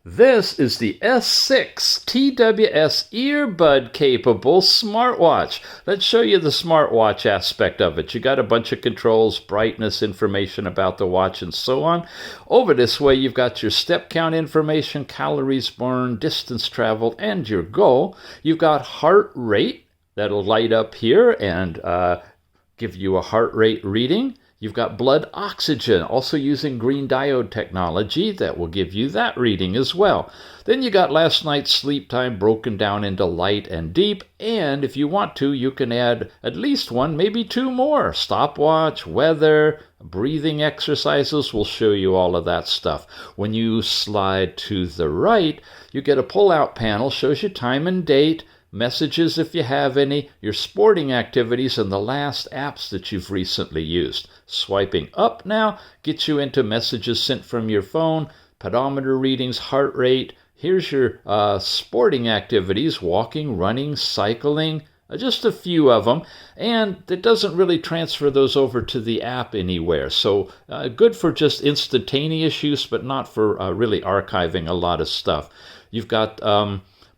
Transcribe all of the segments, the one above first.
This is the S6 TWS earbud capable smartwatch. Let's show you the smartwatch aspect of it. You got a bunch of controls, brightness, information about the watch, and so on. Over this way, you've got your step count information, calories burned, distance traveled, and your goal. You've got heart rate that'll light up here and give you a heart rate reading. You've got blood oxygen, also using green diode technology that will give you that reading as well. Then you got last night's sleep time broken down into light and deep, and if you want to, you can add at least one, maybe two more. Stopwatch, weather, breathing exercises will show you all of that stuff. When you slide to the right, you get a pull-out panel, shows you time and date, messages if you have any, your sporting activities, and the last apps that you've recently used. Swiping up now gets you into messages sent from your phone, pedometer readings, heart rate. Here's your sporting activities, walking, running, cycling, just a few of them, and it doesn't really transfer those over to the app anywhere. So good for just instantaneous use, but not for really archiving a lot of stuff. You've got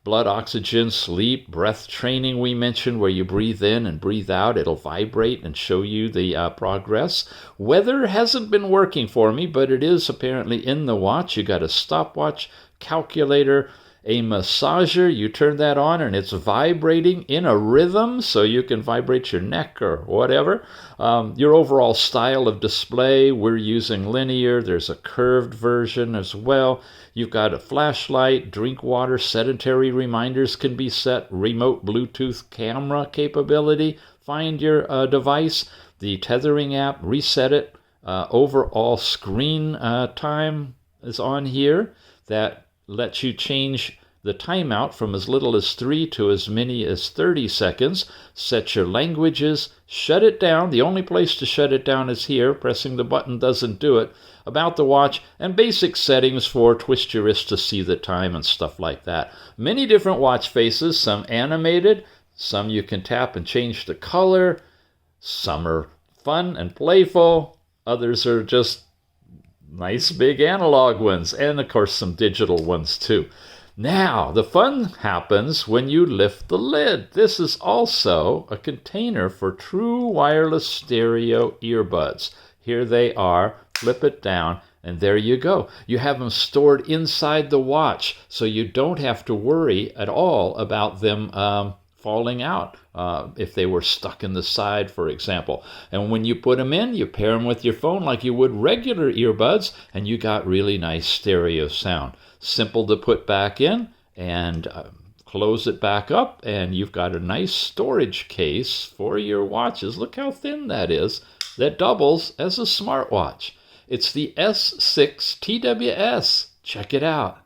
blood oxygen, sleep, breath training we mentioned, where you breathe in and breathe out. It'll vibrate and show you the progress. Weather hasn't been working for me, but it is apparently in the watch. You got a stopwatch, calculator, a massager. You turn that on and it's vibrating in a rhythm, so you can vibrate your neck or whatever. Your overall style of display, we're using linear. There's a curved version as well. You've got a flashlight, drink water, sedentary reminders can be set, remote Bluetooth camera capability, find your device, the Tethering app, reset it. Overall screen time is on here. That lets you change the timeout from as little as 3 to as many as 30 seconds. Set your languages, shut it down. The only place to shut it down is here. Pressing the button doesn't do it. About the watch, and basic settings for twist your wrist to see the time and stuff like that. Many different watch faces, some animated, some you can tap and change the color, some are fun and playful, others are just nice big analog ones, and of course some digital ones too. Now, the fun happens when you lift the lid. This is also a container for true wireless stereo earbuds. Here they are. Flip it down, and there you go. You have them stored inside the watch, so you don't have to worry at all about them falling out if they were stuck in the side, for example. And when you put them in, you pair them with your phone like you would regular earbuds, and you got really nice stereo sound. Simple to put back in, and close it back up, and you've got a nice storage case for your watches. Look how thin that is. That doubles as a smartwatch. It's the S6 TWS. Check it out.